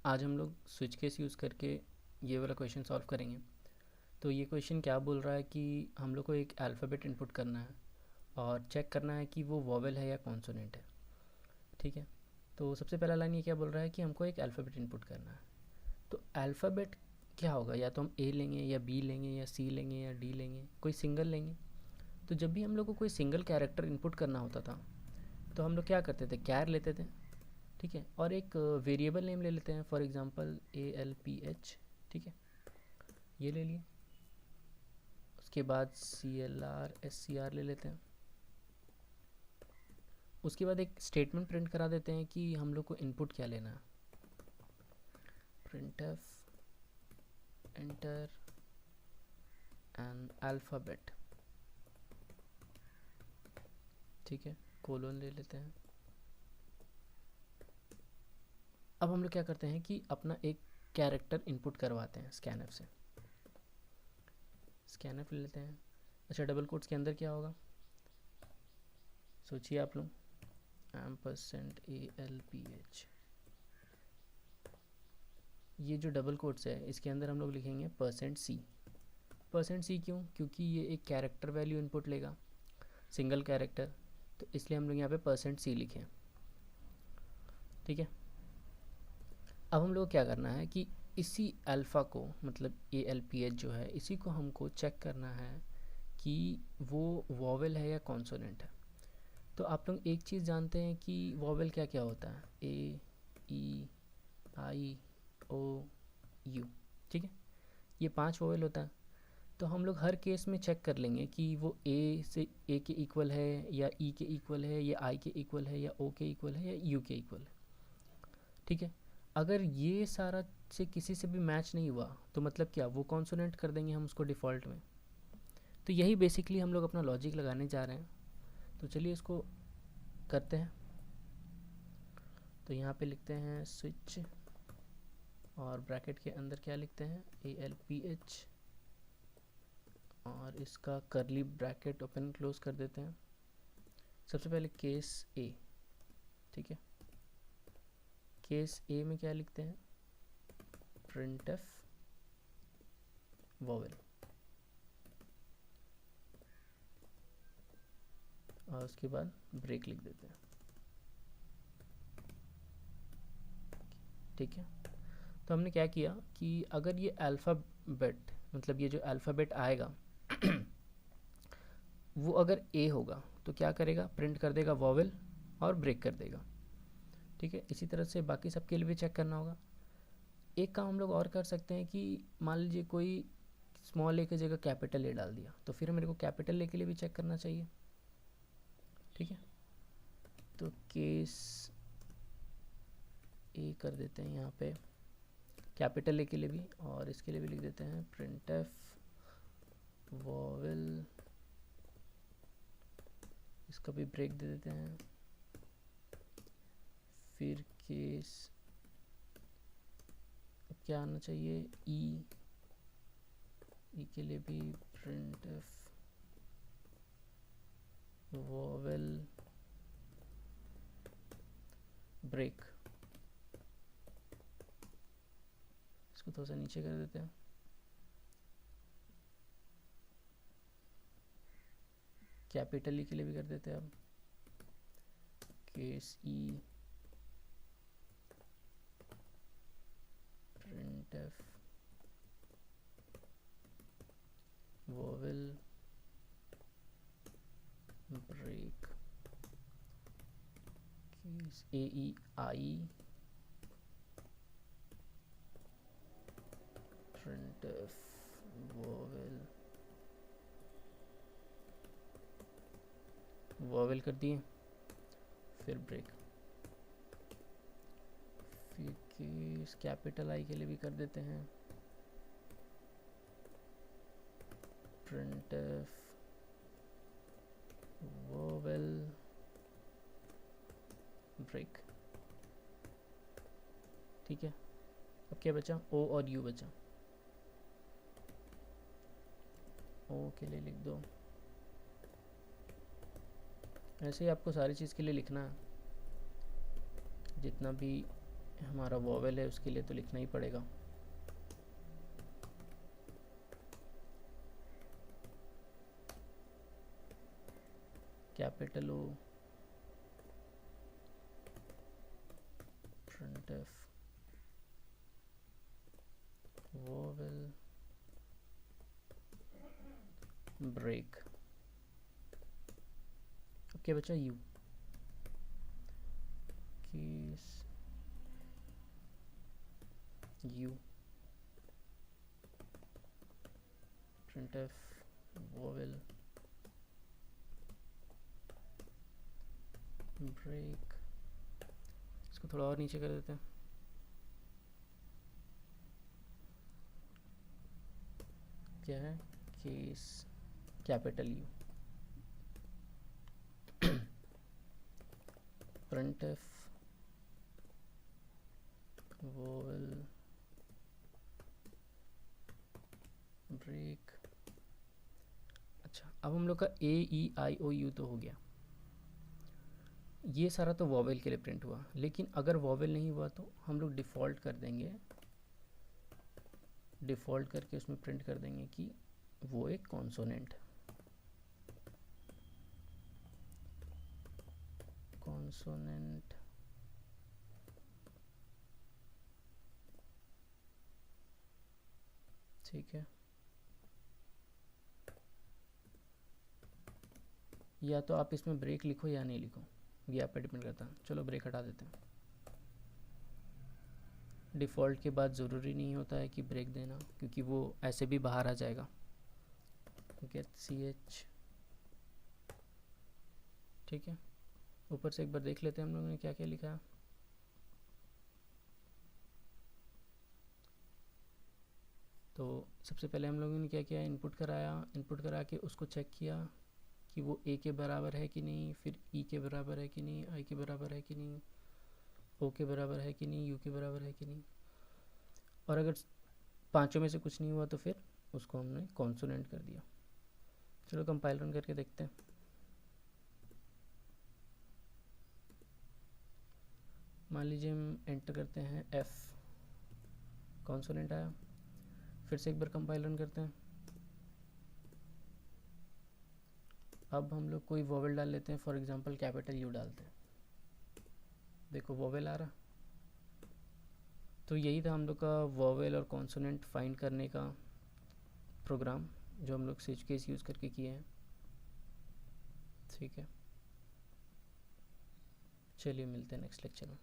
आज हम लोग स्विच केस यूज़ करके ये वाला क्वेश्चन सॉल्व करेंगे। तो ये क्वेश्चन क्या बोल रहा है कि हम लोग को एक अल्फ़ाबेट इनपुट करना है और चेक करना है कि वो वॉवेल है या कॉन्सोनेंट है। ठीक है, तो सबसे पहला लाइन ये क्या बोल रहा है कि हमको एक अल्फ़ाबेट इनपुट करना है। तो अल्फ़ाबेट क्या होगा, या तो हम ए लेंगे या बी लेंगे या सी लेंगे या डी लेंगे, कोई सिंगल लेंगे। तो जब भी हम लोग को कोई सिंगल कैरेक्टर इनपुट करना होता था तो हम लोग क्या करते थे, कैर लेते थे। ठीक है, और एक वेरिएबल नेम ले लेते हैं, फॉर एग्जांपल ALPH। ठीक है, ये ले लिए। उसके बाद CLR SCR ले लेते हैं। उसके बाद एक स्टेटमेंट प्रिंट करा देते हैं कि हम लोग को इनपुट क्या लेना है। printf enter N alphabet. ठीक है, कोलोन ले लेते हैं। अब हम लोग क्या करते हैं कि अपना एक कैरेक्टर इनपुट करवाते हैं स्कैनफ से। स्कैनफ ले लेते हैं। अच्छा, डबल कोट्स के अंदर क्या होगा सोचिए आप लोग। %ALPH। ये जो डबल कोट्स है इसके अंदर हम लोग लिखेंगे %C। %C क्यों? क्योंकि ये एक कैरेक्टर वैल्यू इनपुट लेगा, सिंगल कैरेक्टर, तो इसलिए हम लोग यहाँ पे %C लिखें। ठीक है, अब हम लोग क्या करना है कि इसी अल्फ़ा को, मतलब ALPH जो है, इसी को हमको चेक करना है कि वो वॉवेल है या कॉन्सोनेंट है। तो आप लोग एक चीज़ जानते हैं कि वॉवेल क्या क्या होता है, A E I O U। ठीक है, ये 5 वॉवेल होता है। तो हम लोग हर केस में चेक कर लेंगे कि वो A के इक्वल है या E के इक्वल है या I के इक्वल है या O के इक्वल है या U के इक्वल है। ठीक है, अगर ये सारा से किसी से भी मैच नहीं हुआ तो मतलब क्या, वो कॉन्सोनेंट कर देंगे हम उसको डिफ़ॉल्ट में। तो यही बेसिकली हम लोग अपना लॉजिक लगाने जा रहे हैं। तो चलिए इसको करते हैं। तो यहाँ पे लिखते हैं स्विच, और ब्रैकेट के अंदर क्या लिखते हैं, ALPH, और इसका करली ब्रैकेट ओपन क्लोज कर देते हैं। सबसे पहले केस A। ठीक है, केस A में क्या लिखते हैं, printf वॉवेल, और उसके बाद ब्रेक लिख देते हैं। ठीक है, तो हमने क्या किया कि अगर ये अल्फ़ाबेट, मतलब ये जो अल्फ़ाबेट आएगा वो अगर A होगा तो क्या करेगा, प्रिंट कर देगा वॉवेल और ब्रेक कर देगा। ठीक है, इसी तरह से बाकी सबके लिए भी चेक करना होगा। एक काम हम लोग और कर सकते हैं कि मान लीजिए कोई स्मॉल ए की जगह कैपिटल ए डाल दिया, तो फिर मेरे को कैपिटल ए के लिए भी चेक करना चाहिए। ठीक है, तो केस ए कर देते हैं यहाँ पे कैपिटल ए के लिए भी, और इसके लिए भी लिख देते हैं printf वॉवेल। इसका भी ब्रेक दे देते हैं। फिर केस क्या आना चाहिए, ई के लिए भी printf वॉवेल ब्रेक। इसको थोड़ा सा नीचे कर देते हैं। कैपिटल ई के लिए भी कर देते हैं। अब case E printf vowel break. Case AEI printf vowel vowel कर दिए, फिर ब्रेक। फिर केस कैपिटल आई के लिए भी कर देते हैं printf वॉवेल ब्रेक। ठीक है, अब क्या बचा, O और U बचा। O के लिए लिख दो, ऐसे ही आपको सारी चीज़ के लिए लिखना है, जितना भी हमारा वॉवेल है उसके लिए तो लिखना ही पड़ेगा। कैपिटल ओ printf vowel break। अब क्या बचा, you case you printf vowel break। इसको थोड़ा और नीचे कर देते हैं। क्या है, case capital you printf vowel break। अच्छा, अब हम लोग का ए ई आई ओ यू तो हो गया, ये सारा तो वॉवेल के लिए प्रिंट हुआ। लेकिन अगर वॉवेल नहीं हुआ तो हम लोग डिफ़ॉल्ट कर देंगे, डिफ़ॉल्ट करके उसमें प्रिंट कर देंगे कि वो एक कॉन्सोनेंट है। कॉन्सोनेंट ठीक है, या तो आप इसमें ब्रेक लिखो या नहीं लिखो, ये आप पे डिपेंड करता है। चलो ब्रेक हटा देते हैं। डिफ़ॉल्ट के बाद ज़रूरी नहीं होता है कि ब्रेक देना, क्योंकि वो ऐसे भी बाहर आ जाएगा। गेट सी एच, ठीक है। ऊपर से एक बार देख लेते हैं हम लोगों ने क्या क्या लिखा है। तो सबसे पहले हम लोगों ने क्या किया, इनपुट कराया, इनपुट करा के उसको चेक किया कि वो ए के बराबर है कि नहीं, फिर ई के बराबर है कि नहीं, आई के बराबर है कि नहीं, ओ के बराबर है कि नहीं, यू के बराबर है कि नहीं। और अगर पांचों में से कुछ नहीं हुआ तो फिर उसको हमने कॉन्सोनेंट कर दिया। चलो कंपाइल रन करके देखते हैं। मान लीजिए हम एंटर करते हैं एफ, कॉन्सोनेंट आया। फिर से एक बार कंपाइल रन करते हैं। अब हम लोग कोई वोवेल डाल लेते हैं, फॉर एग्जांपल कैपिटल यू डालते हैं, देखो वोवेल आ रहा। तो यही था हम लोग का वोवेल और कॉन्सोनेंट फाइंड करने का प्रोग्राम, जो हम लोग स्विच केस यूज़ करके किए हैं। ठीक है, चलिए मिलते हैं नेक्स्ट लेक्चर में।